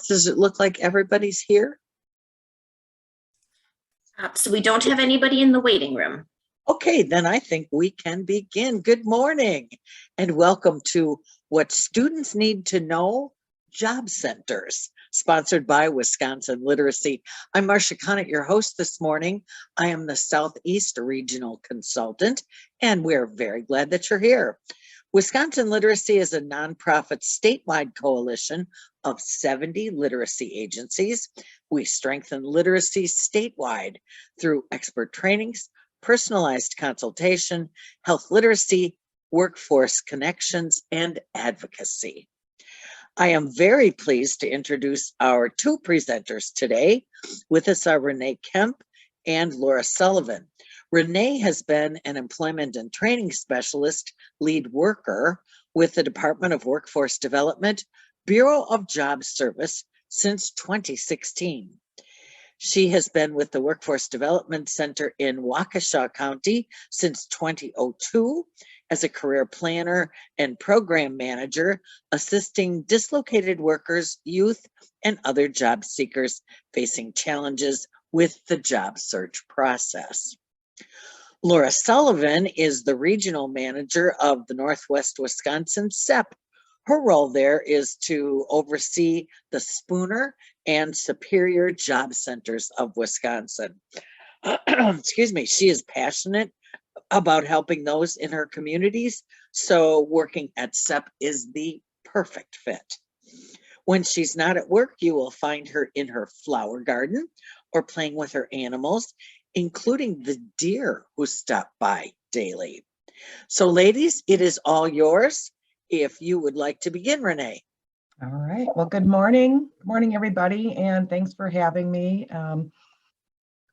Does it look like everybody's here? So we don't have anybody in the waiting room. Okay, then I think we can begin. Good morning and welcome to What Students Need to Know, Job Centers, sponsored by Wisconsin Literacy. I'm Marcia Connett, your host this morning. I am the Southeast Regional Consultant, and we're very glad that you're here. Wisconsin Literacy is a nonprofit statewide coalition of 70 literacy agencies. We strengthen literacy statewide through expert trainings, personalized consultation, health literacy, workforce connections, and advocacy. I am very pleased to introduce our two presenters today. With us are Renee Kemp and Laura Sullivan. Renee has been an employment and training specialist lead worker with the Department of Workforce Development, Bureau of Job Service since 2016. She has been with the Workforce Development Center in Waukesha County since 2002 as a career planner and program manager, assisting dislocated workers, youth, and other job seekers facing challenges with the job search process. Laura Sullivan is the regional manager of the Northwest Wisconsin SEP. Her role there is to oversee the Spooner and Superior Job Centers of Wisconsin. Excuse me, she is passionate about helping those in her communities, so working at SEP is the perfect fit. When she's not at work, you will find her in her flower garden or playing with her animals, including the deer who stop by daily. So ladies, it is all yours. If you would like to begin, Renee. All right. Well, good morning. Good morning, everybody, and thanks for having me.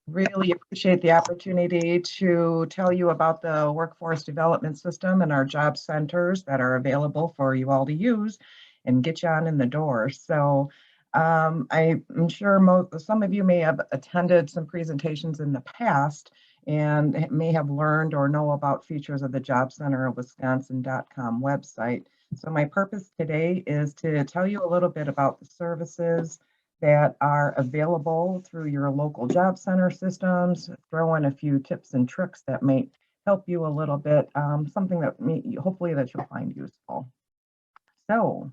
Really appreciate the opportunity to tell you about the workforce development system and our job centers that are available for you all to use and get you on in the door. So I'm sure some of you may have attended some presentations in the past and may have learned or know about features of the Job Center of Wisconsin.com website. So my purpose today is to tell you a little bit about the services that are available through your local job center systems, throw in a few tips and tricks that may help you a little bit, something that hopefully that you'll find useful. So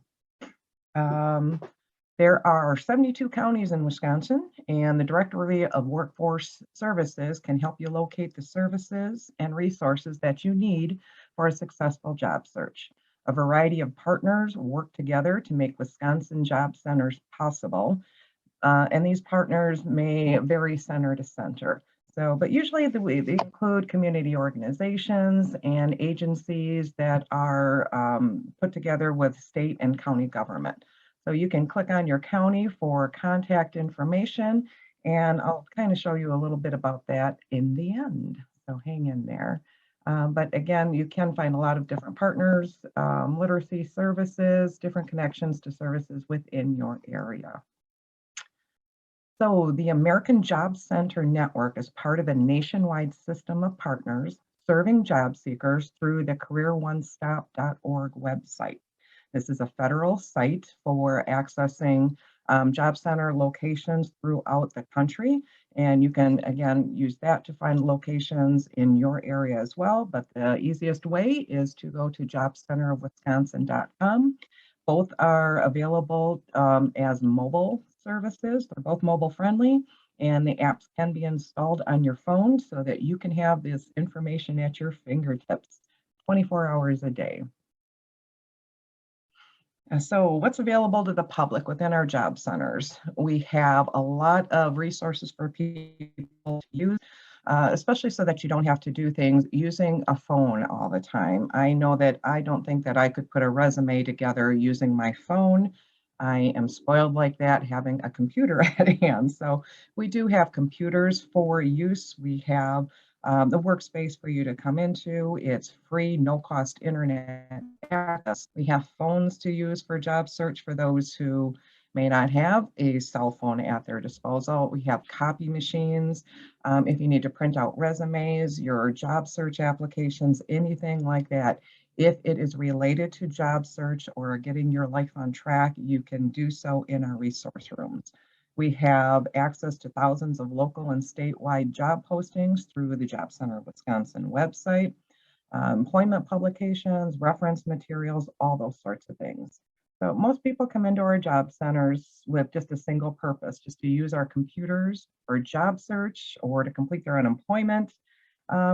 there are 72 counties in Wisconsin, and the Directory of Workforce Services can help you locate the services and resources that you need for a successful job search. A variety of partners work together to make Wisconsin job centers possible, and these partners may vary center to center. But usually they include community organizations and agencies that are put together with state and county government. So you can click on your county for contact information, and I'll kind of show you a little bit about that in the end. So hang in there. But again, you can find a lot of different partners, literacy services, different connections to services within your area. So the American Job Center Network is part of a nationwide system of partners serving job seekers through the careeronestop.org website. This is a federal site for accessing job center locations throughout the country. And you can, again, use that to find locations in your area as well. But the easiest way is to go to jobcenterofwisconsin.com. Both are available as mobile services. They're both mobile friendly, and the apps can be installed on your phone so that you can have this information at your fingertips 24 hours a day. So what's available to the public within our job centers? We have a lot of resources for people to use, especially so that you don't have to do things using a phone all the time. I know that I don't think that I could put a resume together using my phone. I am spoiled like that, having a computer at hand. So we do have computers for use. We have the workspace for you to come into. It's free, no cost internet access. We have phones to use for job search for those who may not have a cell phone at their disposal. We have copy machines. If you need to print out resumes, your job search applications, anything like that, If it is related to job search or getting your life on track, you can do so in our resource rooms. We have access to thousands of local and statewide job postings through the Job Center of Wisconsin website, employment publications, reference materials, all those sorts of things. So most people come into our job centers with just a single purpose, just to use our computers for job search or to complete their unemployment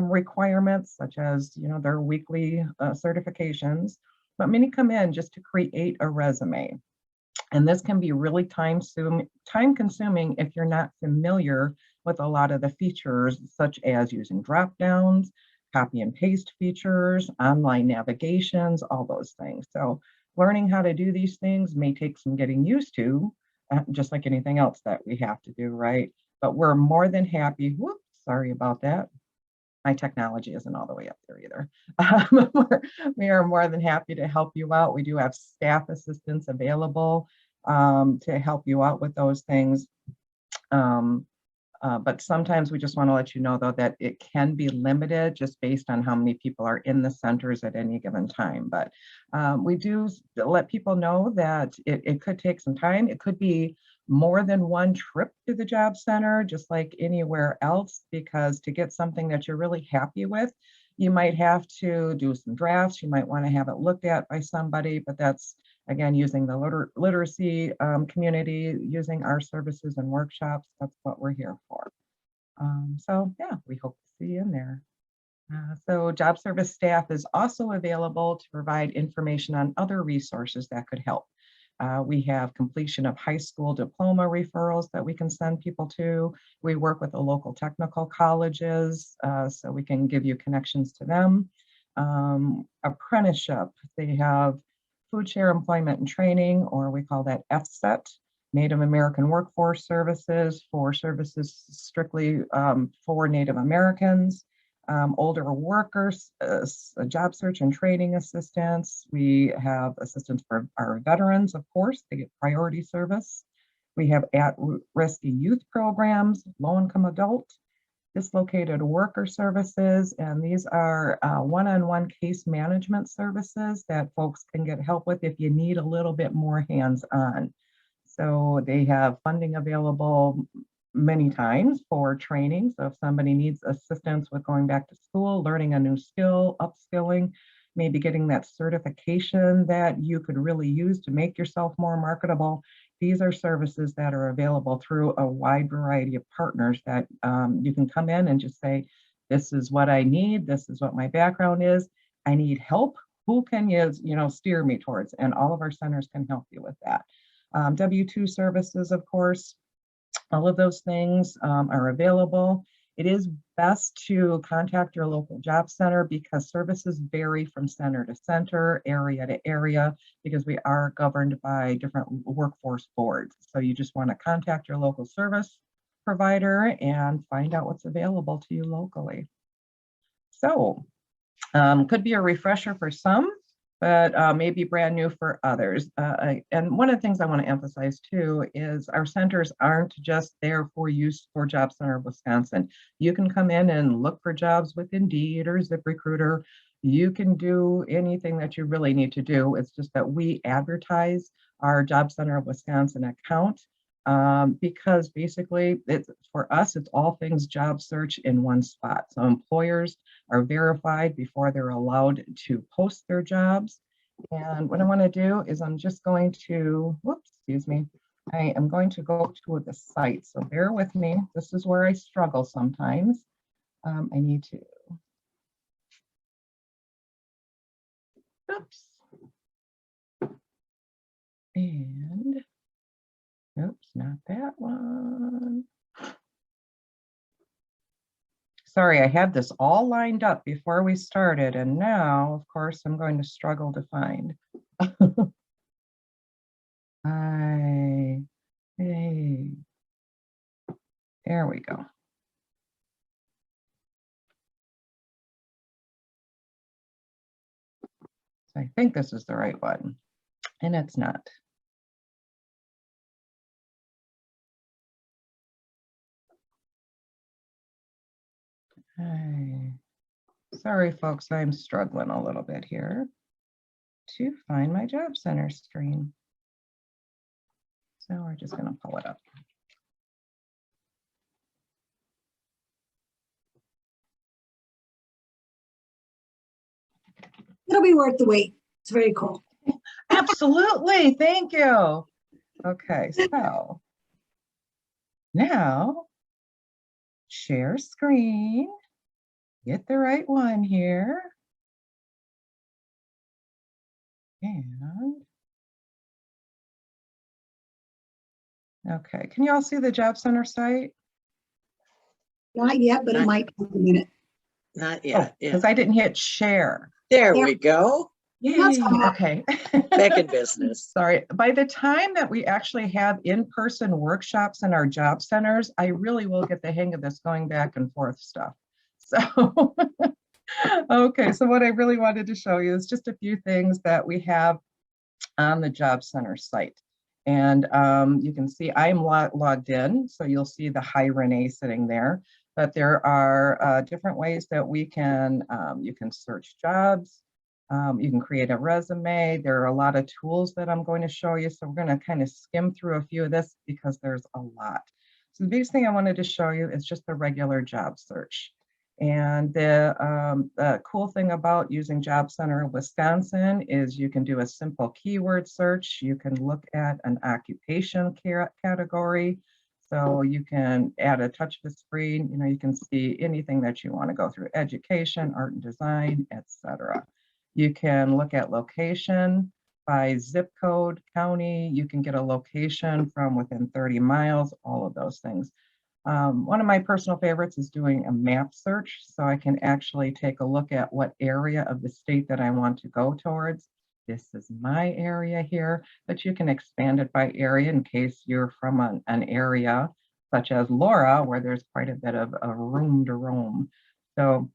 requirements, such as their weekly certifications. But many come in just to create a resume. And this can be really time consuming if you're not familiar with a lot of the features, such as using drop downs, copy and paste features, online navigations, all those things. So learning how to do these things may take some getting used to, just like anything else that we have to do, right? But we're more than happy. Whoops, sorry about that. My technology isn't all the way up there either. We are more than happy to help you out. We do have staff assistants available to help you out with those things. But sometimes we just want to let you know, though, that it can be limited just based on how many people are in the centers at any given time. But we do let people know that it could take some time. It could be more than one trip to the job center, just like anywhere else, because to get something that you're really happy with, you might have to do some drafts. You might want to have it looked at by somebody, but that's, again, using the literacy community, using our services and workshops. That's what we're here for. So yeah, we hope to see you in there. So job service staff is also available to provide information on other resources that could help. We have completion of high school diploma referrals that we can send people to. We work with the local technical colleges, so we can give you connections to them. Apprenticeship, they have food share employment and training, or we call that FSET, Native American Workforce Services, for services strictly for Native Americans. Older workers, job search and training assistance. We have assistance for our veterans, of course, they get priority service. We have at-risk youth programs, low-income adult, dislocated worker services, and these are one-on-one case management services that folks can get help with if you need a little bit more hands-on. So they have funding available many times for training. So if somebody needs assistance with going back to school, learning a new skill, upskilling, maybe getting that certification that you could really use to make yourself more marketable, these are services that are available through a wide variety of partners that you can come in and just say, this is what I need, this is what my background is, I need help, who can you steer me towards? And all of our centers can help you with that. W-2 services, of course, all of those things are available. It is best to contact your local job center because services vary from center to center, area to area, because we are governed by different workforce boards. So you just want to contact your local service provider and find out what's available to you locally. So could be a refresher for some, but maybe brand new for others. And one of the things I want to emphasize too is our centers aren't just there for use for Job Center of Wisconsin. You can come in and look for jobs with Indeed or ZipRecruiter. You can do anything that you really need to do. It's just that we advertise our Job Center of Wisconsin account because basically for us, it's all things job search in one spot. So employers are verified before they're allowed to post their jobs. And what I want to do is I'm just going to, I am going to go to the site. So bear with me. This is where I struggle sometimes. I need to, and, not that one. Sorry, I had this all lined up before we started, and now, of course, I'm going to struggle to find. Hey, there we go. So I think this is the right one, and it's not. Sorry, folks, I'm struggling a little bit here. to find my job center screen. So we're just going to pull it up. It'll be worth the wait. It's very cool. Absolutely. Thank you. Okay, so now share screen. Get the right one here. And okay, can you all see the Job Center site? Not yet, but it might take a minute. Not yet. Yeah. Because I didn't hit share. There we go. That's Yay, fine. okay. Back in business. Sorry, by the time that we actually have in-person workshops in our job centers, I really will get the hang of this going back and forth stuff. So, okay, so what I really wanted to show you is just a few things that we have on the job center site. And you can see I'm logged in, so you'll see the hi Renee sitting there. But there are different ways that we can, you can search jobs, you can create a resume. There are a lot of tools that I'm going to show you. So we're going to kind of skim through a few of this because there's a lot. So the biggest thing I wanted to show you is just the regular job search. And the cool thing about using Job Center Wisconsin is you can do a simple keyword search. You can look at an occupation category. So you can add a touch of the screen, you know, you can see anything that you want to go through: education, art and design, etc. You can look at location by zip code, county. You can get a location from within 30 miles, all of those things. One of my personal favorites is doing a map search, so I can actually take a look at what area of the state that I want to go towards. This is my area here, but you can expand it by area in case you're from an area such as Laura, where there's quite a bit of a room to roam. So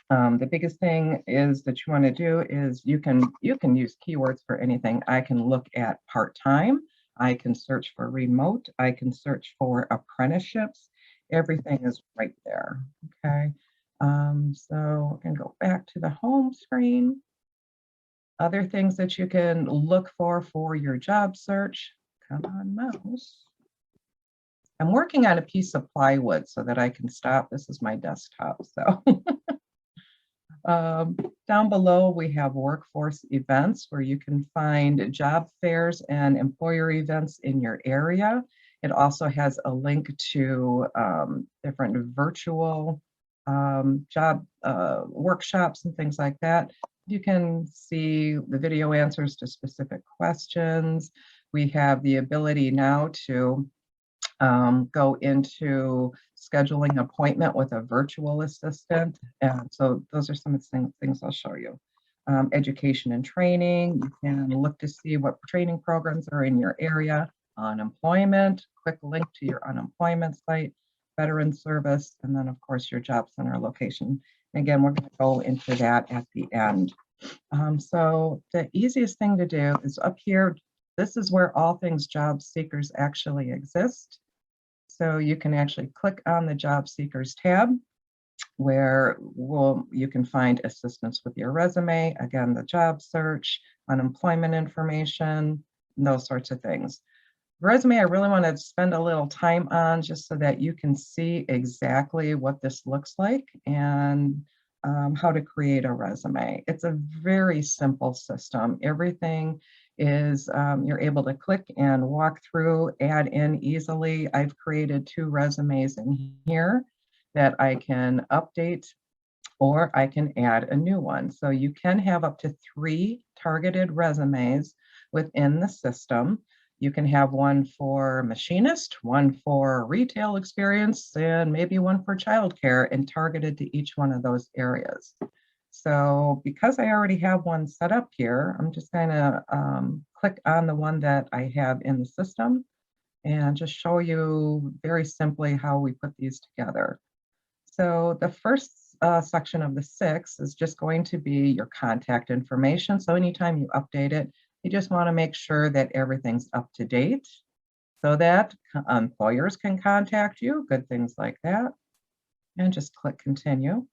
the biggest thing is that you want to do is you can use keywords for anything. I can look at part-time. I can search for remote. I can search for apprenticeships. Everything is right there. Okay. So we're going to go back to the home screen. Other things that you can look for your job search. Come on, mouse. I'm working on a piece of plywood so that I can stop. This is my desktop. So down below, we have workforce events where you can find job fairs and employer events in your area. It also has a link to different virtual job workshops and things like that. You can see the video answers to specific questions. We have the ability now to go into scheduling an appointment with a virtual assistant. And so those are some of the things I'll show you. Education and training, you can look to see what training programs are in your area. Unemployment, quick link to your unemployment site, veteran service, and then of course your job center location. And again, we're going to go into that at the end. So the easiest thing to do is up here. This is where all things job seekers actually exist. So you can actually click on the job seekers tab where you can find assistance with your resume, again, the job search, unemployment information, and those sorts of things. Resume, I really want to spend a little time on just so that you can see exactly what this looks like and how to create a resume. It's a very simple system. Everything is you're able to click and walk through, add in easily. I've created 2 resumes in here that I can update, or I can add a new one. So you can have up to 3 targeted resumes within the system. You can have one for machinist, one for retail experience, and maybe one for childcare, and targeted to each one of those areas. So because I already have one set up here, I'm just going to click on the one that I have in the system and just show you very simply how we put these together. So the first section of the 6 is just going to be your contact information. So anytime you update it, you just want to make sure that everything's up to date so that employers can contact you, good things like that. And just click continue.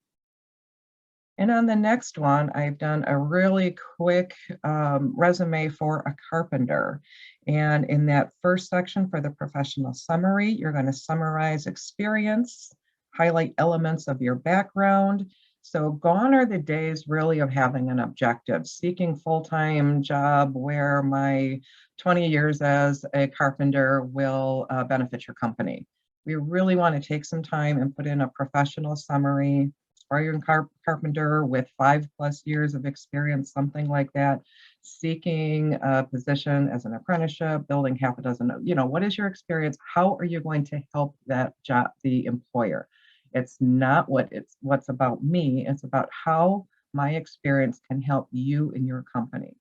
And on the next one, I've done a really quick resume for a carpenter. And in that first section for the professional summary, you're going to summarize experience, highlight elements of your background. So gone are the days really of having an objective, seeking full-time job where my 20 years as a carpenter will benefit your company. We really want to take some time and put in a professional summary. Aspiring carpenter with 5+ years of experience, something like that, seeking a position as an apprenticeship, building half a dozen, what is your experience? How are you going to help that job, the employer? It's not what's about me, it's about how my experience can help you and your company.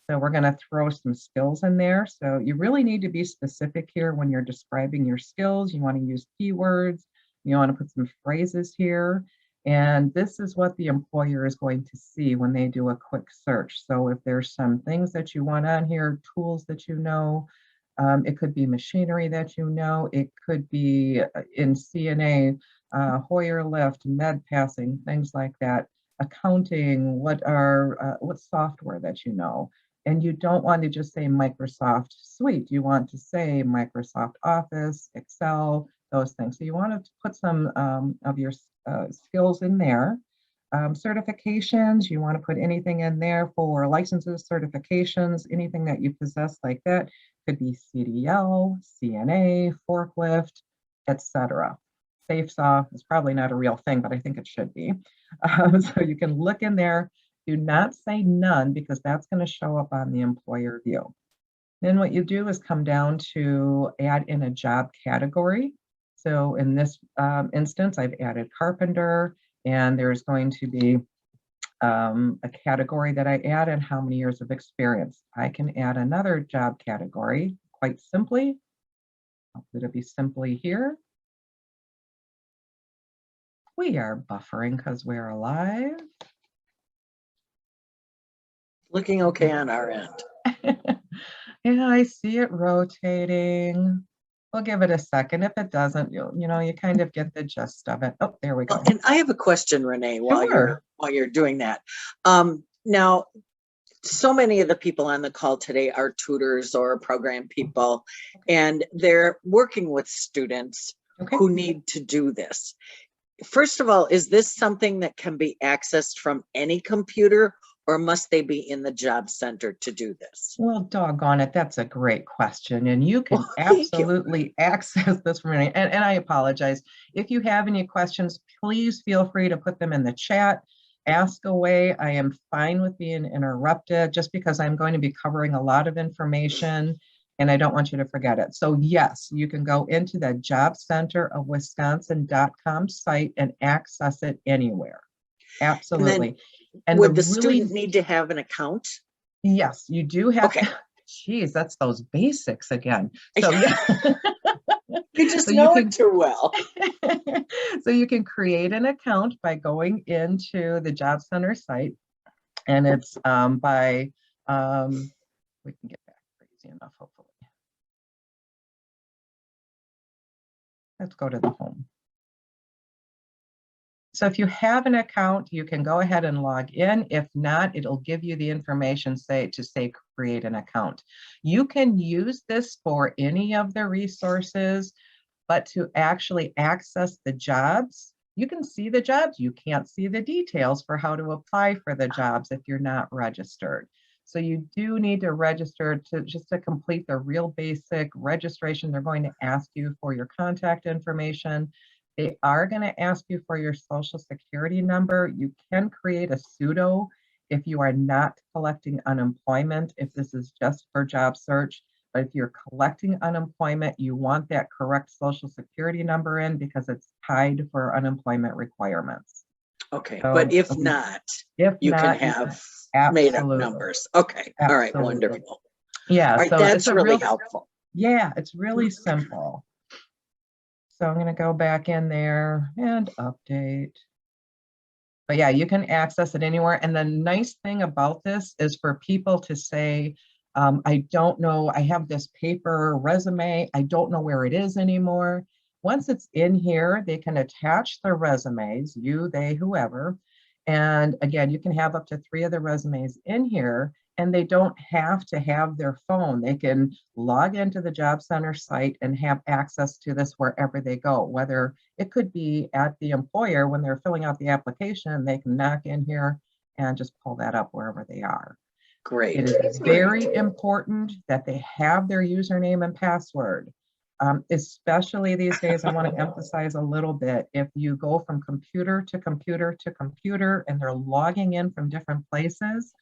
So we're going to throw some skills in there. So you really need to be specific here when you're describing your skills. You want to use keywords, you want to put some phrases here. And this is what the employer is going to see when they do a quick search. So if there's some things that you want on here, tools that you know, it could be machinery that you know, it could be in CNA, Hoyer lift, med passing, things like that, accounting, what software that you know. And you don't want to just say Microsoft Suite. You want to say Microsoft Office, Excel, those things. So you want to put some of your skills in there. Certifications, you want to put anything in there for licenses, certifications, anything that you possess like that. Could be CDL, CNA, forklift, etc. SafeSaw is probably not a real thing, but I think it should be. So you can look in there. Do not say none because that's going to show up on the employer view. Then what you do is come down to add in a job category. So in this instance, I've added carpenter, and there's going to be a category that I add and how many years of experience. I can add another job category quite simply. It'll be simply here. We are buffering because we're alive. Looking okay on our end. Yeah, I see it rotating. We'll give it a second. If it doesn't, you kind of get the gist of it. Oh, there we go. And I have a question, Renee, while you're doing that. Now, so many of the people on the call today are tutors or program people, and they're working with students who need to do this. First of all, is this something that can be accessed from any computer, or must they be in the job center to do this? Well, doggone it, that's a great question. And you can absolutely access this from any, and I apologize. If you have any questions, please feel free to put them in the chat. Ask away. I am fine with being interrupted just because I'm going to be covering a lot of information and I don't want you to forget it. So yes, you can go into the jobcenterofwisconsin.com site and access it anywhere. Absolutely. And would the student need to have an account? Yes, you do have. Okay. Geez, that's those basics again. So yeah. You just know it too well. So you can create an account by going into the Job Center site, and it's by we can get back crazy enough, hopefully. Let's go to the home. So if you have an account, you can go ahead and log in. If not, it'll give you the information to say create an account. You can use this for any of the resources, but to actually access the jobs, you can see the jobs. You can't see the details for how to apply for the jobs if you're not registered. So you do need to register to complete the real basic registration. They're going to ask you for your contact information. They are going to ask you for your social security number. You can create a pseudo if you are not collecting unemployment, if this is just for job search. But if you're collecting unemployment, you want that correct social security number in because it's tied for unemployment requirements. Okay, so, but if not, can have made up numbers. Okay, absolutely. All right, wonderful. Yeah, all right, so that's really helpful. Yeah, it's really simple. So I'm going to go back in there and update. But yeah, you can access it anywhere. And the nice thing about this is for people to say, I don't know, I have this paper resume, I don't know where it is anymore. Once it's in here, they can attach their resumes, you, they, whoever, And again, you can have up to 3 of the resumes in here, and they don't have to have their phone. They can log into the Job Center site and have access to this wherever they go, whether it could be at the employer when they're filling out the application, they can knock in here and just pull that up wherever they are. It Great. is very important that they have their username and password. Especially these days, I want to emphasize a little bit, if you go from computer to computer to computer and they're logging in from different places,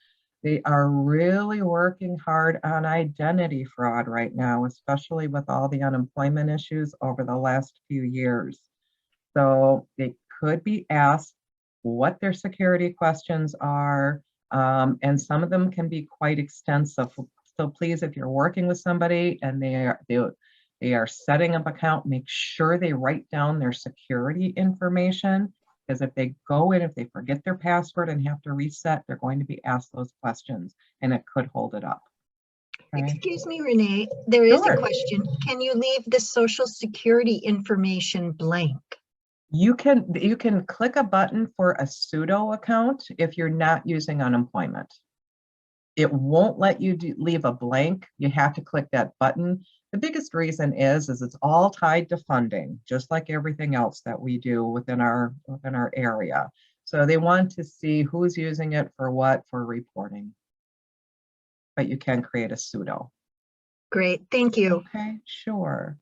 they are really working hard on identity fraud right now, especially with all the unemployment issues over the last few years. So they could be asked what their security questions are, and some of them can be quite extensive. So please, if you're working with somebody and they are setting up account, make sure they write down their security information, because if they go in, if they forget their password and have to reset, they're going to be asked those questions and it could hold it up. Okay. Excuse me, Renee, there is Sure. a question. Can you leave the social security information blank? You can click a button for a pseudo account if you're not using unemployment. It won't let you leave a blank. You have to click that button. The biggest reason is it's all tied to funding, just like everything else that we do within our area. So they want to see who's using it for what, for reporting. But you can create a pseudo. Great, thank you. Okay, sure.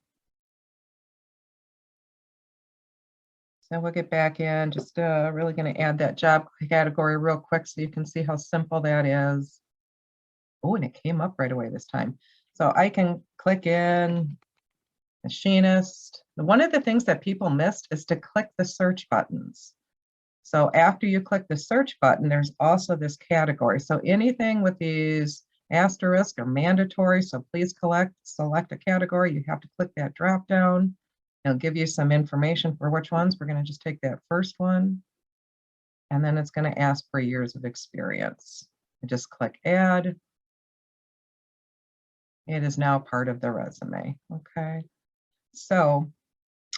So we'll get back in, just really going to add that job category real quick so you can see how simple that is. Oh, and it came up right away this time. So I can click in machinist. One of the things that people missed is to click the search buttons. So after you click the search button, there's also this category. So anything with these asterisk are mandatory. So please select a category. You have to click that drop down. It'll give you some information for which ones. We're going to just take that first one. And then it's going to ask for years of experience. I just click add. It is now part of the resume. Okay. So,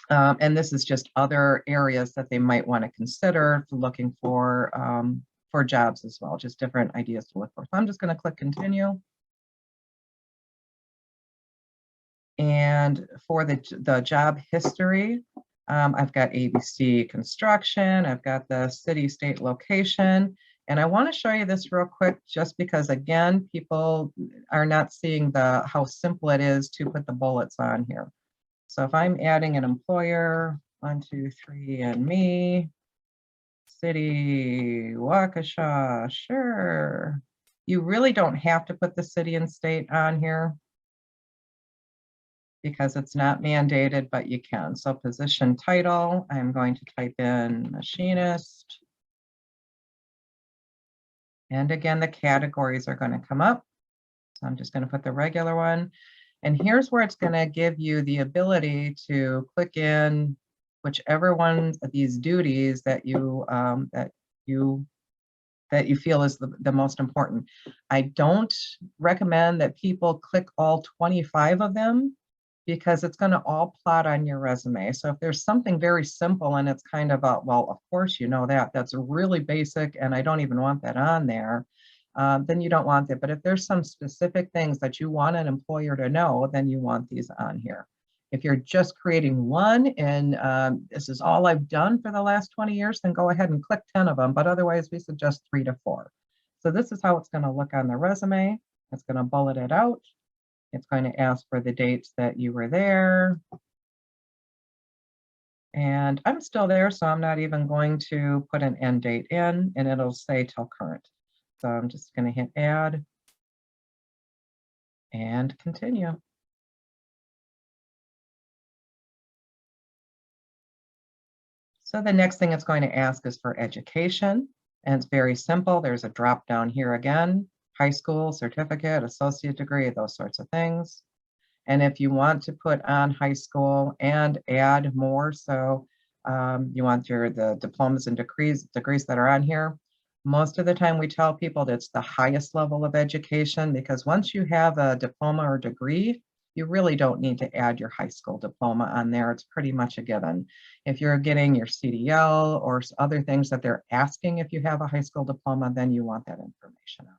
and this is just other areas that they might want to consider for looking for jobs as well, just different ideas to look for. So I'm just going to click continue. And for the job history, I've got ABC construction, I've got the city, state, location, and I want to show you this real quick just because, again, people are not seeing how simple it is to put the bullets on here. So if I'm adding an employer, 1, 2, 3, and me, city, Waukesha, sure. You really don't have to put the city and state on here because it's not mandated, but you can. So position title, I'm going to type in machinist. And again, the categories are going to come up. So I'm just going to put the regular one. And here's where it's going to give you the ability to click in whichever one of these duties that you feel is the most important. I don't recommend that people click all 25 of them because it's going to all plot on your resume. So if there's something very simple and it's kind of well, of course, you know that's really basic and I don't even want that on there, then you don't want it. But if there's some specific things that you want an employer to know, then you want these on here. If you're just creating one and this is all I've done for the last 20 years, then go ahead and click 10 of them. But otherwise, we suggest 3 to 4. So this is how it's going to look on the resume. It's going to bullet it out. It's going to ask for the dates that you were there. And I'm still there, so I'm not even going to put an end date in, and it'll say till current. So I'm just going to hit add and continue. So the next thing it's going to ask is for education, and it's very simple. There's a drop down here again, high school, certificate, associate degree, those sorts of things. And if you want to put on high school and add more, so you want the diplomas and degrees that are on here, most of the time we tell people that it's the highest level of education, because once you have a diploma or degree, You really don't need to add your high school diploma on there. It's pretty much a given. If you're getting your CDL or other things that they're asking if you have a high school diploma, then you want that information on.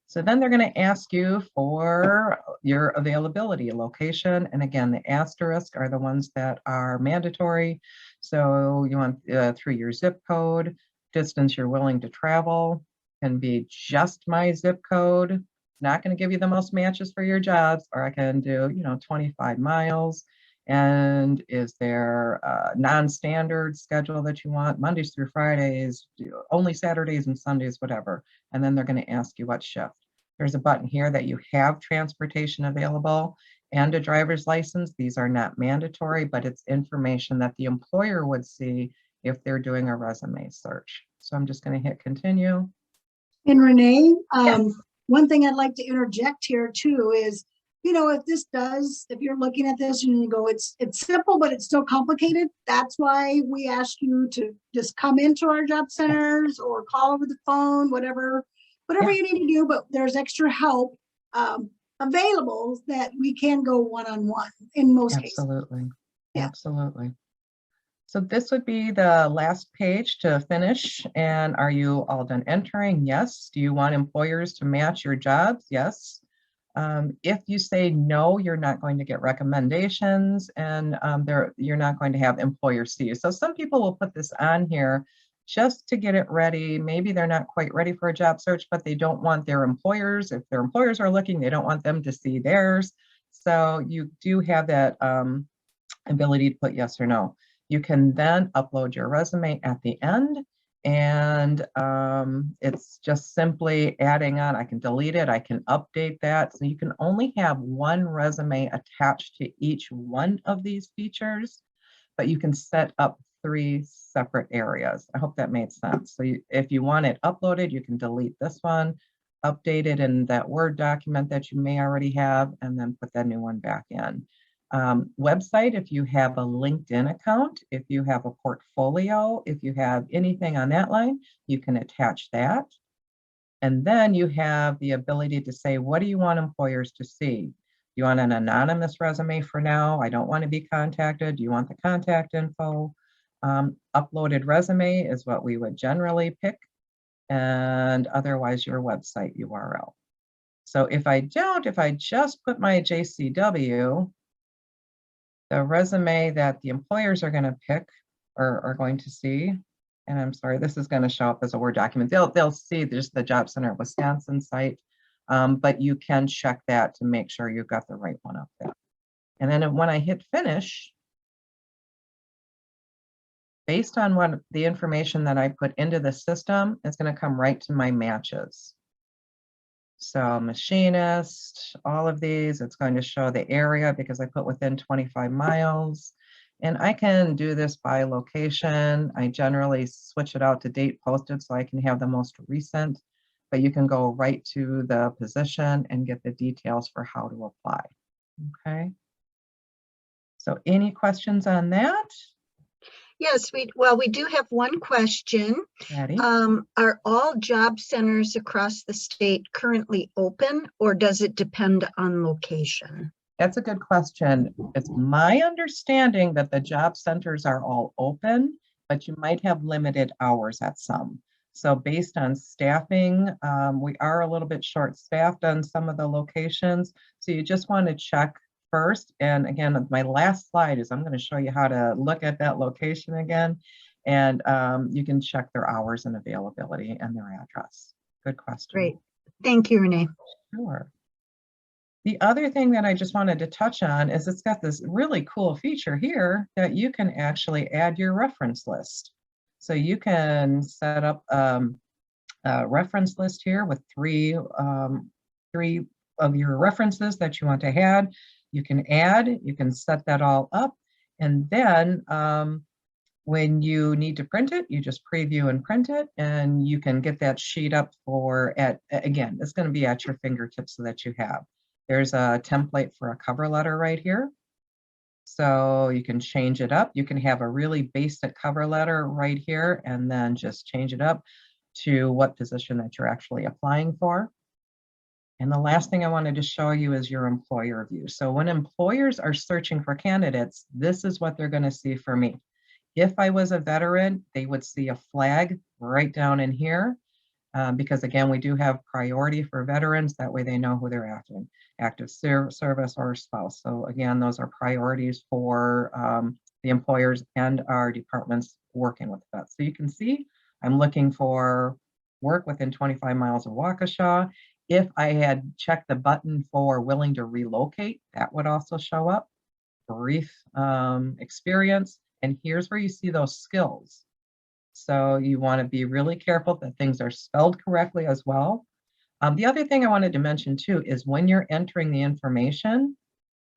So then they're going to ask you for your availability, location, and again, the asterisk are the ones that are mandatory. So you want through your zip code, distance you're willing to travel, can be just my zip code. Not going to give you the most matches for your jobs, or I can do, 25 miles. And is there a non-standard schedule that you want? Mondays through Fridays, only Saturdays and Sundays, whatever. And then they're going to ask you what shift. There's a button here that you have transportation available and a driver's license. These are not mandatory, but it's information that the employer would see if they're doing a resume search. So I'm just going to hit continue. And Renee, Yes. one thing I'd like to interject here too is, if you're looking at this and you go, it's simple, but it's still complicated. That's why we ask you to just come into our job centers or call over the phone, whatever you need to do, but there's extra help available that we can go one-on-one in most cases. Absolutely. Yeah. Absolutely. So this would be the last page to finish. And are you all done entering? Yes. Do you want employers to match your jobs? Yes. If you say no, you're not going to get recommendations, and you're not going to have employers see you. So some people will put this on here just to get it ready. Maybe they're not quite ready for a job search, but they don't want their employers, if their employers are looking, they don't want them to see theirs. So you do have that ability to put yes or no. You can then upload your resume at the end, and it's just simply adding on. I can delete it, I can update that. So you can only have one resume attached to each one of these features, but you can set up 3 separate areas. I hope that made sense. So if you want it uploaded, you can delete this one, update it in that Word document that you may already have, and then put that new one back in. Website, if you have a LinkedIn account, if you have a portfolio, if you have anything on that line, you can attach that. And then you have the ability to say, what do you want employers to see? You want an anonymous resume for now? I don't want to be contacted. Do you want the contact info? Uploaded resume is what we would generally pick, and otherwise your website URL. So if I just put my JCW, the resume that the employers are going to pick or are going to see, and I'm sorry, this is going to show up as a Word document. They'll see there's the Job Center of Wisconsin site, but you can check that to make sure you've got the right one up there. And then when I hit finish, based on what the information that I put into the system, it's going to come right to my matches. So machinist, all of these, it's going to show the area because I put within 25 miles. And I can do this by location. I generally switch it out to date posted so I can have the most recent, but you can go right to the position and get the details for how to apply. Okay. So any questions on that? Yes, we do have one question. Patty? Are all job centers across the state currently open, or does it depend on location? That's a good question. It's my understanding that the job centers are all open, but you might have limited hours at some. So based on staffing, we are a little bit short-staffed on some of the locations. So you just want to check first. And again, my last slide is I'm going to show you how to look at that location again. And you can check their hours and availability and their address. Good question. Great. Thank you, Renee. Sure. The other thing that I just wanted to touch on is it's got this really cool feature here that you can actually add your reference list. So you can set up a reference list here with three of your references that you want to add. You can add, you can set that all up. And then when you need to print it, you just preview and print it, and you can get that sheet up again, it's going to be at your fingertips so that you have. There's a template for a cover letter right here. So you can change it up. You can have a really basic cover letter right here and then just change it up to what position that you're actually applying for. And the last thing I wanted to show you is your employer view. So when employers are searching for candidates, this is what they're going to see for me. If I was a veteran, they would see a flag right down in here. Because again, we do have priority for veterans. That way they know who they're after, active service or spouse. So again, those are priorities for the employers and our departments working with vets. So you can see I'm looking for work within 25 miles of Waukesha. If I had checked the button for willing to relocate, that would also show up. Brief experience. And here's where you see those skills. So you want to be really careful that things are spelled correctly as well. The other thing I wanted to mention too is when you're entering the information,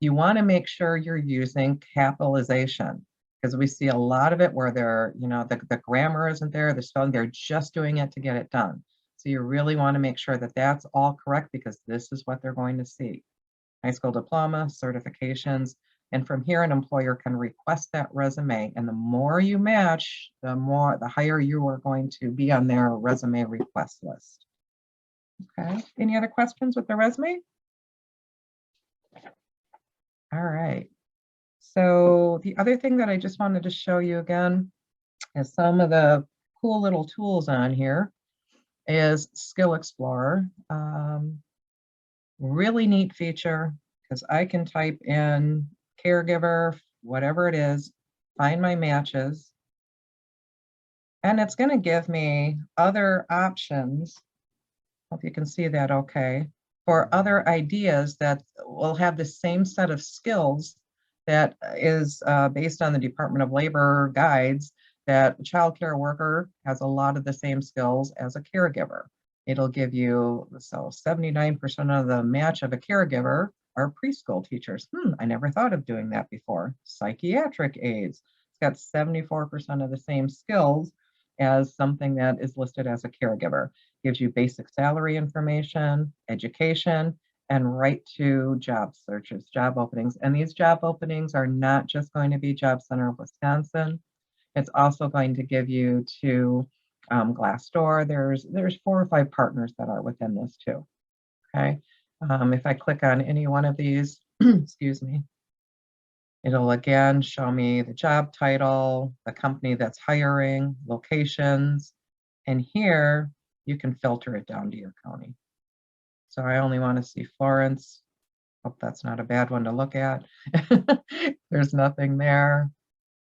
you want to make sure you're using capitalization, because we see a lot of it where they're, the grammar isn't there, the spelling, they're just doing it to get it done. So you really want to make sure that that's all correct, because this is what they're going to see. High school diploma, certifications, and from here an employer can request that resume. And the more you match, the higher you are going to be on their resume request list. Okay, any other questions with the resume? All right. So the other thing that I just wanted to show you again is some of the cool little tools on here is Skill Explorer. Really neat feature, because I can type in caregiver, whatever it is, find my matches, and it's going to give me other options. Hope you can see that okay, for other ideas that will have the same set of skills that is based on the Department of Labor guides, that a child care worker has a lot of the same skills as a caregiver. It'll give you, so 79% of the match of a caregiver are preschool teachers. I never thought of doing that before. Psychiatric aides, it's got 74% of the same skills as something that is listed as a caregiver. Gives you basic salary information, education, and right to job searches, job openings. And these job openings are not just going to be Job Center of Wisconsin. It's also going to give you to Glassdoor. There's 4 or 5 partners that are within this too. Okay, if I click on any one of these, excuse me, it'll again show me the job title, the company that's hiring, locations, and here you can filter it down to your county. So I only want to see Florence. Hope that's not a bad one to look at. There's nothing there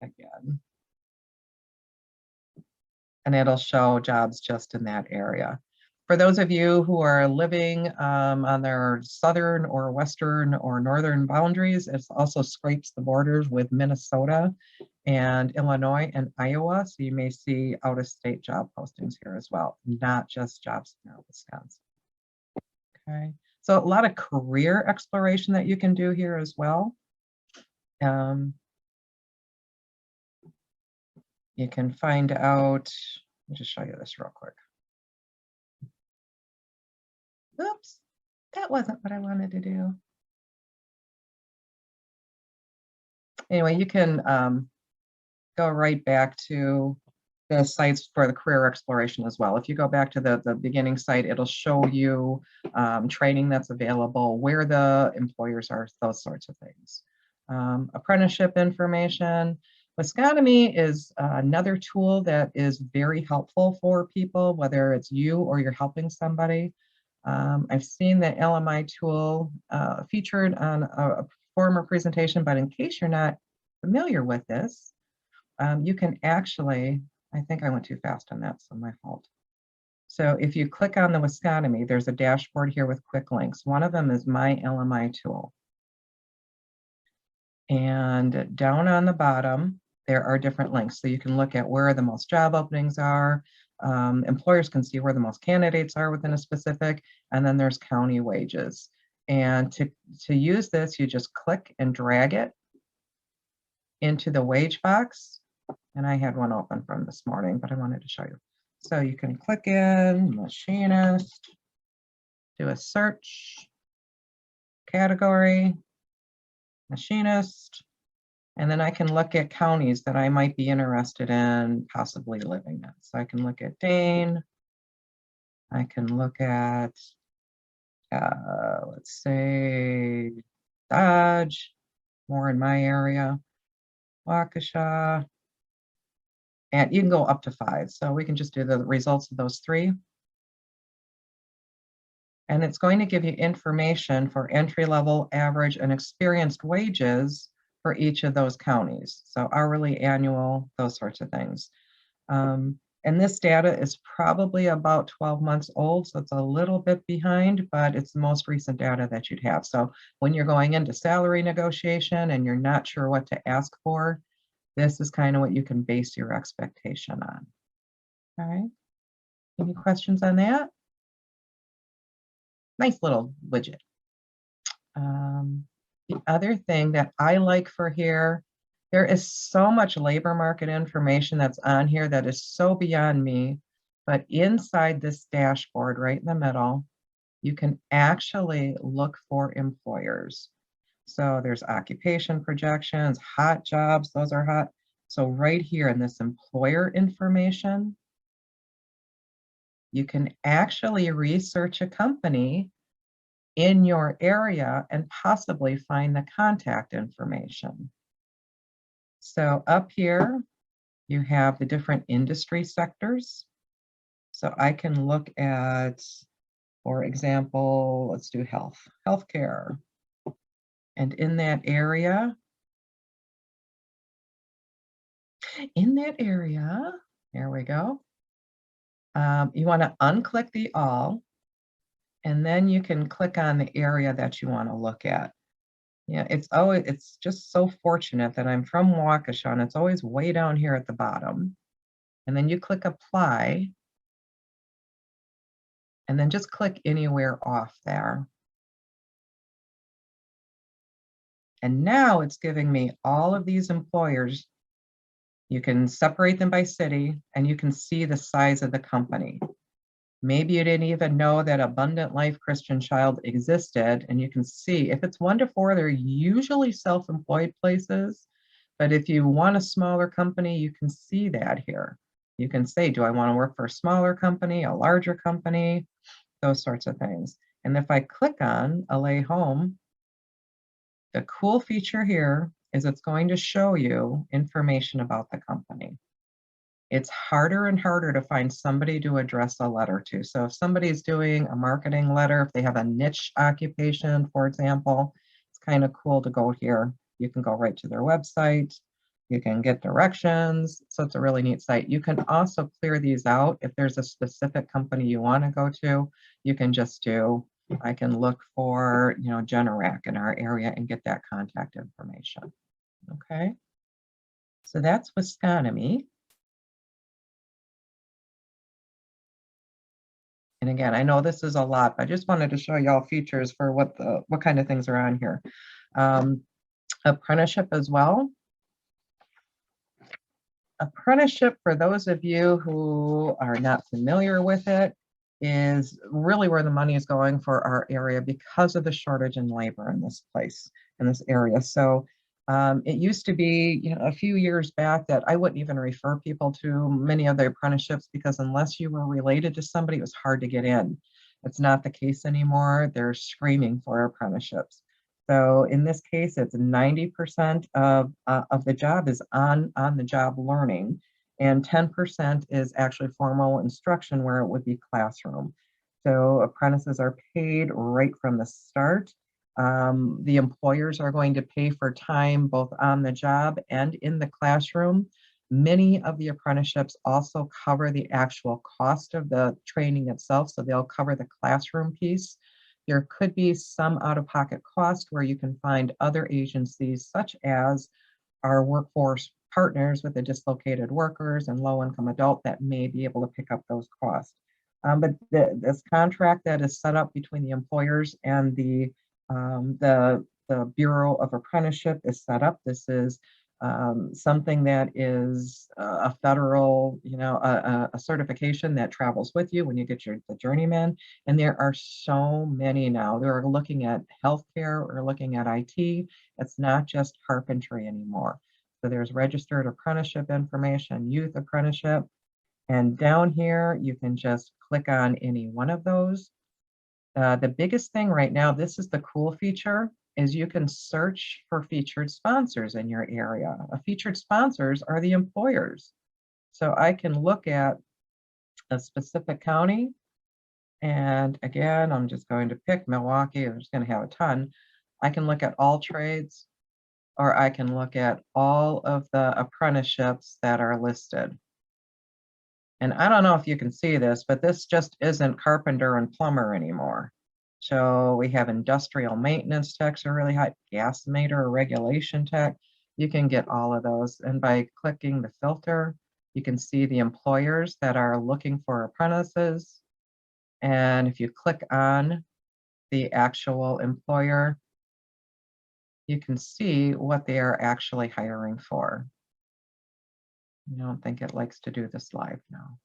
again. And it'll show jobs just in that area. For those of you who are living on their southern or western or northern boundaries, it also scrapes the borders with Minnesota and Illinois and Iowa. So you may see out-of-state job postings here as well, not just Job Center of Wisconsin. Okay, so a lot of career exploration that you can do here as well. You can find out, let me just show you this real quick. Oops, that wasn't what I wanted to do. Anyway, you can go right back to the sites for the career exploration as well. If you go back to the beginning site, it'll show you training that's available, where the employers are, those sorts of things. Apprenticeship information. Wisconomy is another tool that is very helpful for people, whether it's you or you're helping somebody. I've seen the LMI tool featured on a former presentation, but in case you're not familiar with this, you can actually, I think I went too fast on that, so my fault. So if you click on the Wisconomy, there's a dashboard here with quick links. One of them is my LMI tool. And down on the bottom, there are different links. So you can look at where the most job openings are. Employers can see where the most candidates are within a specific, and then there's county wages. And to use this, you just click and drag it into the wage box. And I had one open from this morning, but I wanted to show you. So you can click in machinist, do a search, category, machinist, and then I can look at counties that I might be interested in possibly living in. So I can look at Dane, I can look at let's say Dodge, more in my area, Waukesha, and you can go up to 5. So we can just do the results of those 3. And it's going to give you information for entry level, average, and experienced wages for each of those counties. So hourly, annual, those sorts of things. And this data is probably about 12 months old, so it's a little bit behind, but it's the most recent data that you'd have. So when you're going into salary negotiation and you're not sure what to ask for, this is kind of what you can base your expectation on. All right. Any questions on that? Nice little widget. The other thing that I like for here, there is so much labor market information that's on here that is so beyond me, but inside this dashboard right in the middle, you can actually look for employers. So there's occupation projections, hot jobs, those are hot. So right here in this employer information, you can actually research a company in your area and possibly find the contact information. So up here, you have the different industry sectors. So I can look at, for example, let's do healthcare. And in that area, there we go. You want to unclick the all, and then you can click on the area that you want to look at. Yeah, it's just so fortunate that I'm from Waukesha, and it's always way down here at the bottom. And then you click apply, and then just click anywhere off there. And now it's giving me all of these employers. You can separate them by city, and you can see the size of the company. Maybe you didn't even know that Abundant Life Christian Child existed, and you can see if it's 1 to 4, they're usually self-employed places. But if you want a smaller company, you can see that here. You can say, do I want to work for a smaller company, a larger company, those sorts of things. And if I click on LA Home, the cool feature here is it's going to show you information about the company. It's harder and harder to find somebody to address a letter to. So if somebody's doing a marketing letter, if they have a niche occupation, for example, it's kind of cool to go here. You can go right to their website. You can get directions. So it's a really neat site. You can also clear these out. If there's a specific company you want to go to, you can just do, I can look for, Generac in our area and get that contact information. Okay. So that's Wisconomy. And again, I know this is a lot, but I just wanted to show y'all features for what kind of things are on here. Apprenticeship as well. Apprenticeship, for those of you who are not familiar with it, is really where the money is going for our area because of the shortage in labor in this place, in this area. So it used to be, a few years back that I wouldn't even refer people to many of the apprenticeships because unless you were related to somebody, it was hard to get in. It's not the case anymore. They're screaming for apprenticeships. So in this case, it's 90% of the job is on the job learning, and 10% is actually formal instruction where it would be classroom. So apprentices are paid right from the start. The employers are going to pay for time both on the job and in the classroom. Many of the apprenticeships also cover the actual cost of the training itself, so they'll cover the classroom piece. There could be some out-of-pocket cost where you can find other agencies such as our workforce partners with the dislocated workers and low-income adult that may be able to pick up those costs. But this contract that is set up between the employers and the Bureau of Apprenticeship is set up. This is something that is a federal, a certification that travels with you when you get the journeyman. And there are so many now. They're looking at healthcare, we're looking at IT. It's not just carpentry anymore. So there's registered apprenticeship information, youth apprenticeship. And down here, you can just click on any one of those. The biggest thing right now, this is the cool feature, is you can search for featured sponsors in your area. Featured sponsors are the employers. So I can look at a specific county. And again, I'm just going to pick Milwaukee. I'm just going to have a ton. I can look at all trades, or I can look at all of the apprenticeships that are listed. And I don't know if you can see this, but this just isn't carpenter and plumber anymore. So we have industrial maintenance techs are really high, gas meter or regulation tech. You can get all of those. And by clicking the filter, you can see the employers that are looking for apprentices. And if you click on the actual employer, you can see what they are actually hiring for. I don't think it likes to do this live now.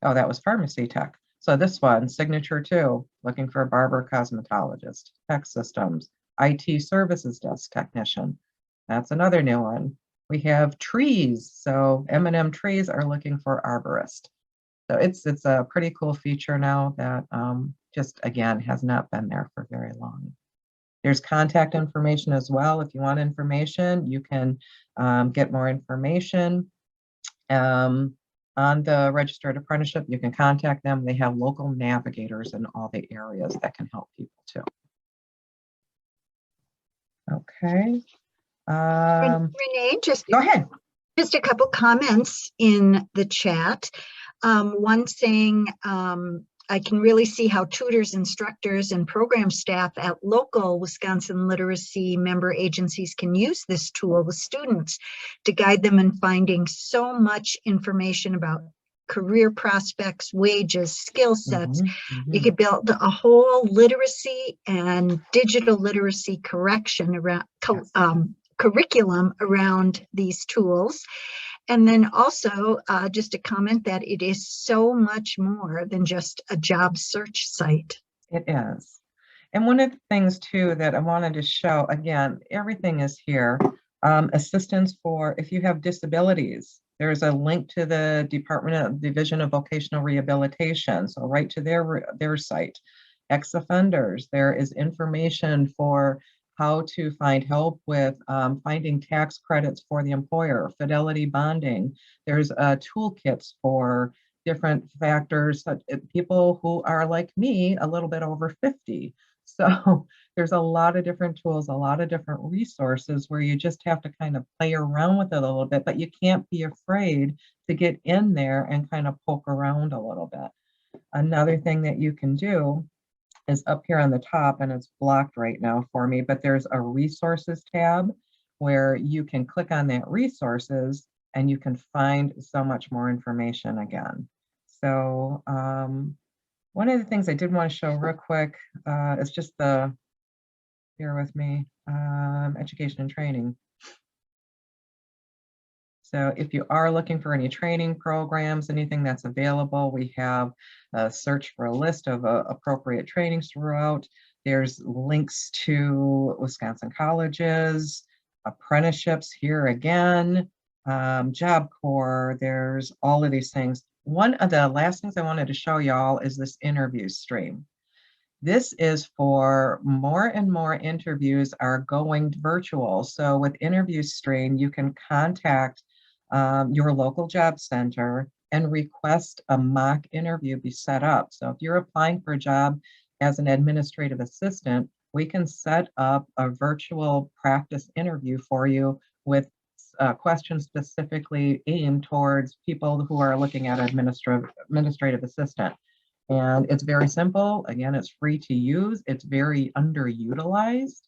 Oh, that was pharmacy tech. So this one, signature 2, looking for a barber cosmetologist, tech systems, IT services desk technician. That's another new one. We have trees. So M&M trees are looking for arborist. So it's a pretty cool feature now that just, again, has not been there for very long. There's contact information as well. If you want information, you can get more information on the registered apprenticeship. You can contact them. They have local navigators in all the areas that can help people too. Okay. Renee, Go ahead. Just a couple comments in the chat. One saying, I can really see how tutors, instructors, and program staff at local Wisconsin literacy member agencies can use this tool with students to guide them in finding so much information about career prospects, wages, skill sets. You could build a whole literacy and digital literacy correction around curriculum around these tools. And then also just a comment that it is so much more than just a job search site. It is. And one of the things too that I wanted to show, again, everything is here. Assistance for if you have disabilities. There's a link to the Division of Vocational Rehabilitation, so right to their site. Ex-offenders, there is information for how to find help with finding tax credits for the employer, fidelity bonding. There's toolkits for different factors, people who are like me, a little bit over 50. So there's a lot of different tools, a lot of different resources where you just have to kind of play around with it a little bit, but you can't be afraid to get in there and kind of poke around a little bit. Another thing that you can do is up here on the top, and it's blocked right now for me, but there's a resources tab where you can click on that resources and you can find so much more information again. So one of the things I did want to show real quick is just bear with me, education and training. So if you are looking for any training programs, anything that's available, we have a search for a list of appropriate trainings throughout. There's links to Wisconsin colleges, apprenticeships here again, Job Corps, there's all of these things. One of the last things I wanted to show y'all is this interview stream. This is for more and more interviews are going virtual. So with Interview Stream, you can contact your local job center and request a mock interview be set up. So if you're applying for a job as an administrative assistant, we can set up a virtual practice interview for you with questions specifically aimed towards people who are looking at administrative assistant. And it's very simple. Again, it's free to use. It's very underutilized,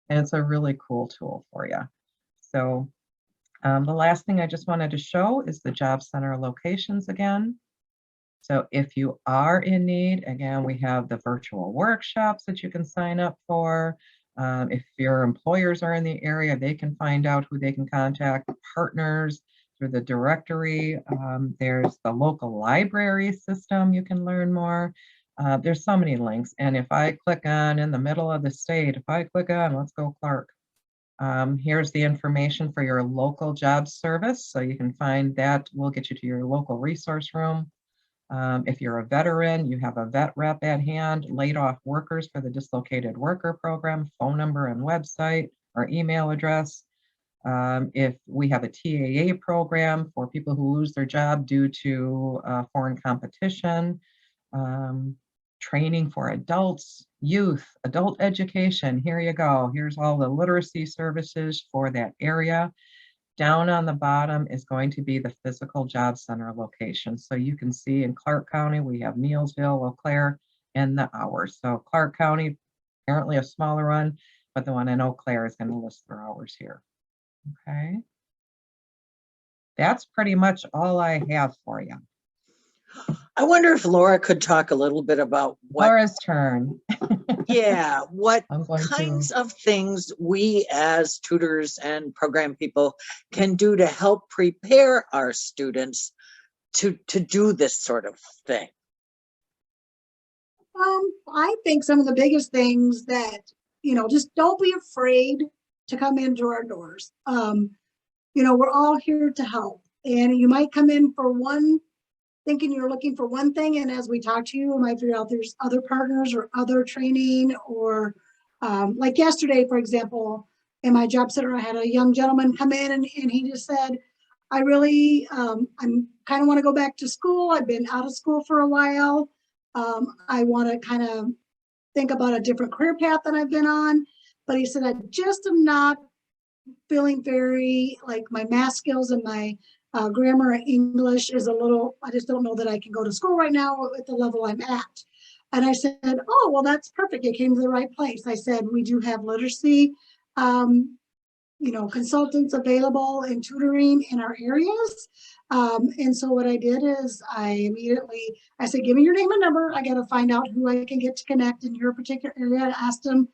and it's a really cool tool for you. So the last thing I just wanted to show is the job center locations again. So if you are in need, again, we have the virtual workshops that you can sign up for. If your employers are in the area, they can find out who they can contact, partners through the directory. There's the local library system, you can learn more. There's so many links. And if I click on in the middle of the state, if I click on, let's go Clark. Here's the information for your local job service. So you can find that will get you to your local resource room. If you're a veteran, you have a vet rep at hand, laid off workers for the dislocated worker program, phone number and website or email address. If we have a TAA program for people who lose their job due to foreign competition, training for adults, youth, adult education, here you go. Here's all the literacy services for that area. Down on the bottom is going to be the physical job center location. So you can see in Clark County, we have Neillsville, Eau Claire, and the hours. So Clark County, apparently a smaller one, but the one in Eau Claire is going to list their hours here. Okay. That's pretty much all I have for you. I wonder if Laura could talk a little bit about what, Laura's turn. yeah, what I'm going kinds to, of things we as tutors and program people can do to help prepare our students to do this sort of thing. I think some of the biggest things that, just don't be afraid to come into our doors. We're all here to help, and you might come in for one, thinking you're looking for one thing, and as we talk to you, we might figure out there's other partners or other training, or like yesterday, for example, in my job center, I had a young gentleman come in and he just said, I really, I'm kind of want to go back to school. I've been out of school for a while. I want to kind of think about a different career path that I've been on. But he said, I just am not feeling very, like my math skills and my grammar and English is a little, I just don't know that I can go to school right now at the level I'm at. And I said, oh, well, that's perfect. You came to the right place. I said, we do have literacy, consultants available and tutoring in our areas. And so what I did is I said, give me your name and number. I got to find out who I can get to connect in your particular area. I asked him,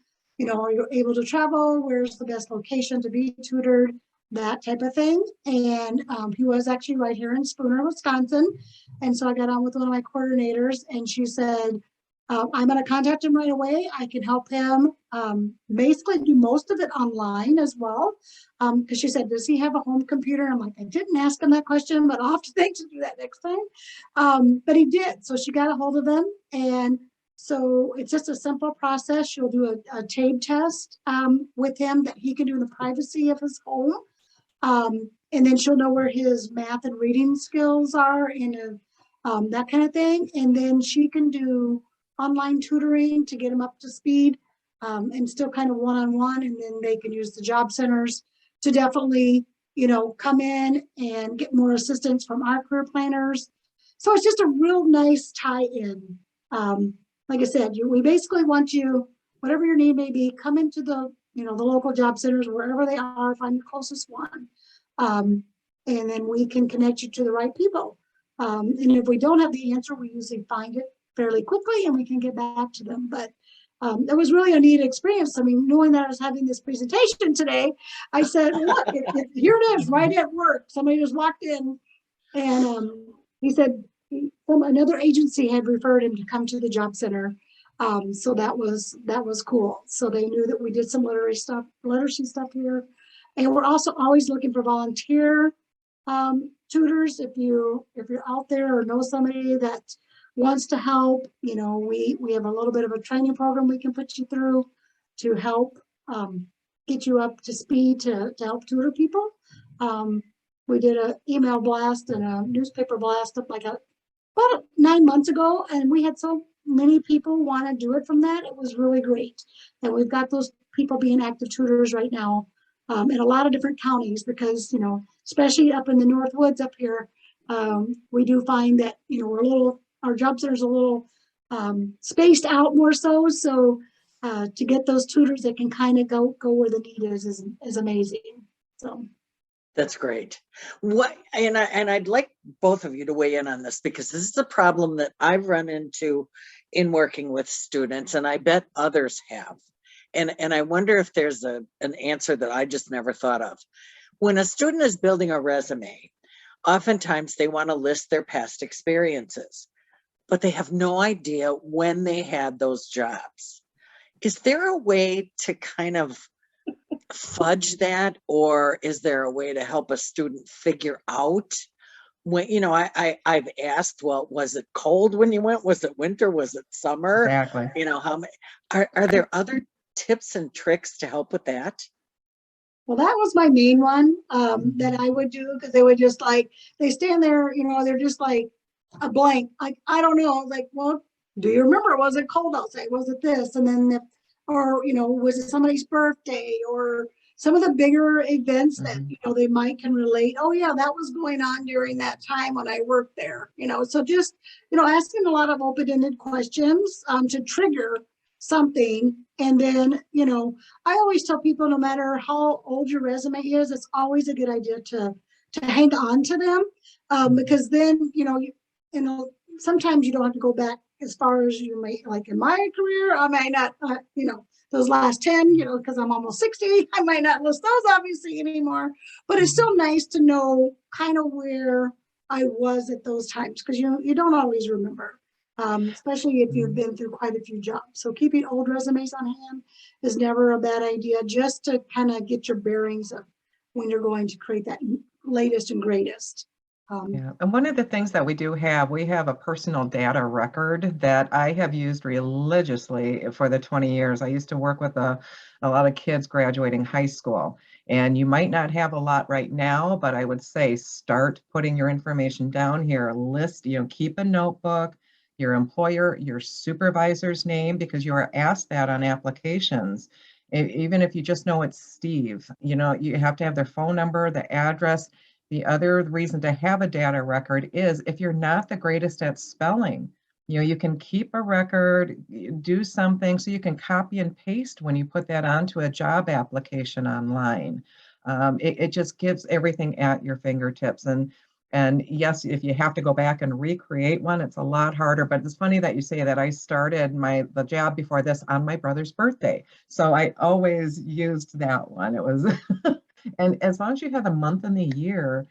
are you able to travel? Where's the best location to be tutored? That type of thing. And he was actually right here in Spooner, Wisconsin. And so I got on with one of my coordinators and she said, I'm going to contact him right away. I can help him basically do most of it online as well. Because she said, does he have a home computer? I'm like, I didn't ask him that question, but I'll have to think to do that next time. But he did. So she got a hold of him. And so it's just a simple process. She'll do a TABE test with him that he can do in the privacy of his home. And then she'll know where his math and reading skills are and that kind of thing. And then she can do online tutoring to get him up to speed and still kind of one-on-one. And then they can use the job centers to definitely, come in and get more assistance from our career planners. So it's just a real nice tie-in. Like I said, we basically want you, whatever your need may be, come into the local job centers, wherever they are, find the closest one. And then we can connect you to the right people. And if we don't have the answer, we usually find it fairly quickly and we can get back to them. But it was really a neat experience. I mean, knowing that I was having this presentation today, I said, look, here it is, right at work. Somebody just walked in and he said another agency had referred him to come to the job center. So that was cool. So they knew that we did some literacy stuff here. And we're also always looking for volunteer tutors. If you're out there or know somebody that wants to help, we have a little bit of a training program we can put you through to help get you up to speed to help tutor people. We did an email blast and a newspaper blast up about 9 months ago, and we had so many people want to do it from that. It was really great. And we've got those people being active tutors right now in a lot of different counties because, especially up in the North Woods up here, we do find that, our job center's a little spaced out more so. So to get those tutors that can kind of go where the need is amazing. So. That's great. And I'd like both of you to weigh in on this because this is a problem that I've run into in working with students, and I bet others have. And I wonder if there's an answer that I just never thought of. When a student is building a resume, oftentimes they want to list their past experiences, but they have no idea when they had those jobs. Is there a way to kind of fudge that, or is there a way to help a student figure out when, you know, I've asked, well, was it cold when you went? Was it winter? Was it summer? Exactly. You know, how many, are there other tips and tricks to help with that? Well, that was my main one that I would do, because they would just like, they stand there, you know, they're just like a blank. Like, I don't know, like, well, do you remember? Was it cold outside? Was it this? And then, or, you know, was it somebody's birthday, or some of the bigger events that, you know, they might can relate. Oh yeah, that was going on during that time when I worked there, you know. So just, you know, asking a lot of open-ended questions to trigger something. And then, you know, I always tell people, no matter how old your resume is, it's always a good idea to hang on to them, because then, you know, sometimes you don't have to go back as far as you may, like in my career, I might not, you know, those last 10, you know, because I'm almost 60, I might not list those obviously anymore, but it's still nice to know kind of where I was at those times, because you don't always remember. Especially if you've been through quite a few jobs. So keeping old resumes on hand is never a bad idea, just to kind of get your bearings of when you're going to create that latest and greatest. Yeah, and one of the things that we have a personal data record that I have used religiously for the 20 years. I used to work with a lot of kids graduating high school, and you might not have a lot right now, but I would say start putting your information down here, list, you know, keep a notebook, your employer, your supervisor's name, because you are asked that on applications. Even if you just know it's Steve, you know, you have to have their phone number, the address. The other reason to have a data record is if you're not the greatest at spelling, you know, you can keep a record, do something so you can copy and paste when you put that onto a job application online. It just gives everything at your fingertips. And yes, if you have to go back and recreate one, it's a lot harder. But it's funny that you say that. I started the job before this on my brother's birthday. So I always used that one. It was and as long as you have a month in the year,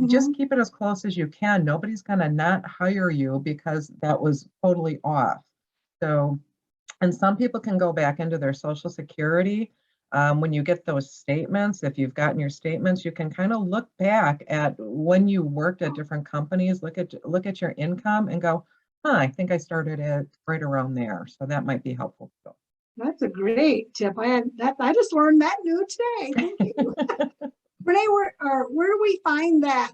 just keep it as close as you can. Nobody's going to not hire you because that was totally off. So, and some people can go back into their Social Security. When you get those statements, if you've gotten your statements, you can kind of look back at when you worked at different companies, look at your income and go, I think I started at right around there. So that might be helpful too. That's a great tip. I just learned that new today. Thank you. Renee, where do we find that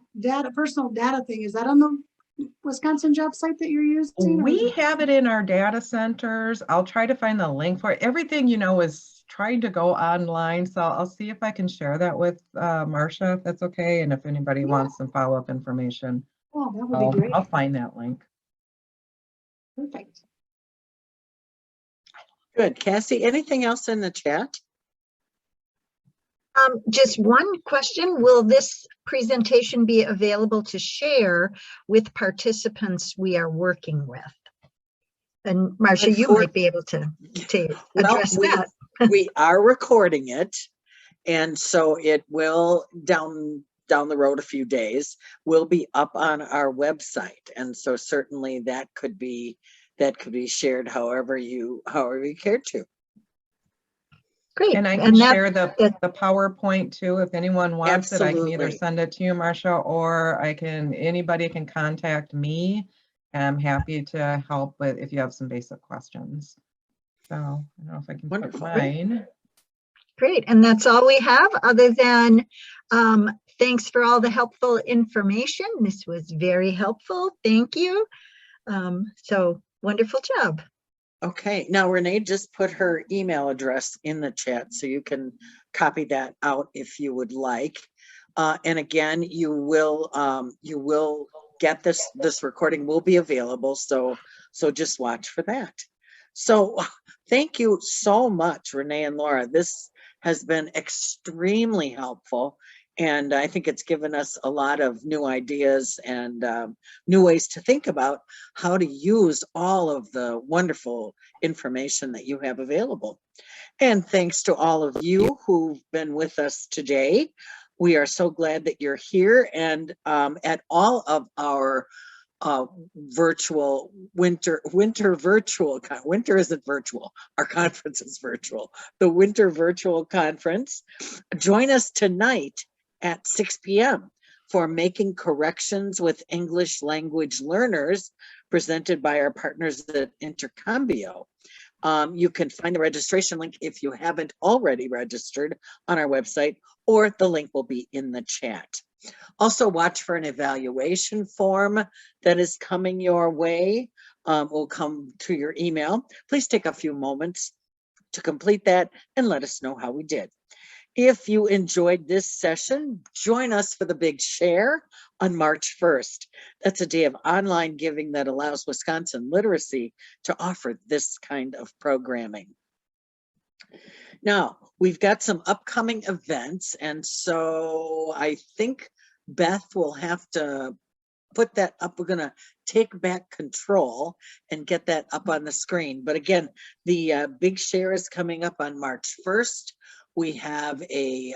personal data thing? Is that on the Wisconsin job site that you're using? We have it in our data centers. I'll try to find the link for it. Everything, you know, is trying to go online. So I'll see if I can share that with Marcia, if that's okay. And if anybody wants some follow-up information, Oh, that would be great. I'll find that link. Perfect. Good. Cassie, anything else in the chat? Just one question. Will this presentation be available to share with participants we are working with? And Marcia, you might be able to address that. We are recording it, and so it will down the road a few days will be up on our website, and so certainly that could be shared however you care to. Great. And I can share the PowerPoint too, if anyone wants it. I can either send it to you, Marcia, or anybody can contact me. I'm happy to help with if you have some basic questions. So I don't know if I can put mine. Great. And that's all we have, other than thanks for all the helpful information. This was very helpful. Thank you. So wonderful job. Okay, now Renee just put her email address in the chat, so you can copy that out if you would like. And again, you will get this recording will be available, so just watch for that. So thank you so much, Renee and Laura. This has been extremely helpful. And I think it's given us a lot of new ideas and new ways to think about how to use all of the wonderful information that you have available. And thanks to all of you who've been with us today. We are so glad that you're here, and at all of our virtual winter isn't virtual, our conference is virtual, the winter virtual conference. Join us tonight at 6 p.m. for Making Corrections with English Language Learners, presented by our partners at Intercambio. You can find the registration link if you haven't already registered on our website, or the link will be in the chat. Also, watch for an evaluation form that is coming your way. Will come to your email. Please take a few moments to complete that and let us know how we did. If you enjoyed this session, join us for the Big Share on March 1st. That's a day of online giving that allows Wisconsin Literacy to offer this kind of programming. Now, we've got some upcoming events, and so I think Beth will have to put that up. We're going to take back control and get that up on the screen. But again, the Big Share is coming up on March 1st. We have a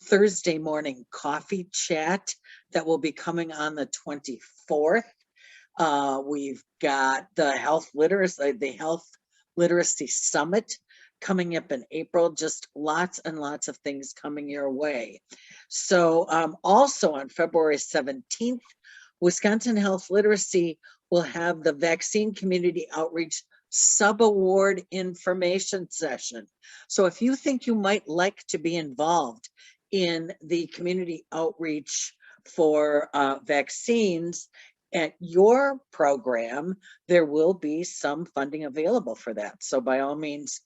Thursday morning coffee chat that will be coming on the 24th. We've got the Health Literacy Summit coming up in April. Just lots and lots of things coming your way. So also on February 17th, Wisconsin Health Literacy will have the Vaccine Community Outreach Sub-Award Information Session. So if you think you might like to be involved in the community outreach for vaccines at your program, there will be some funding available for that. So by all means,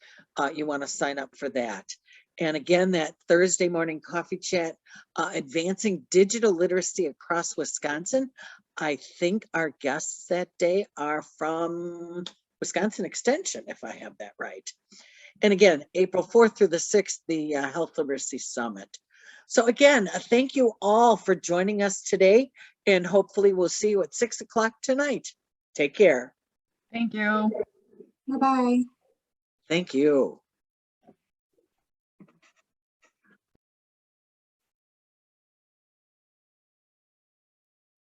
you want to sign up for that. And again, that Thursday morning coffee chat, advancing digital literacy across Wisconsin. I think our guests that day are from Wisconsin Extension, if I have that right. And again, April 4th through the 6th, the Health Literacy Summit. So again, thank you all for joining us today, and hopefully we'll see you at 6 o'clock tonight. Take care. Thank you. Bye-bye. Thank you.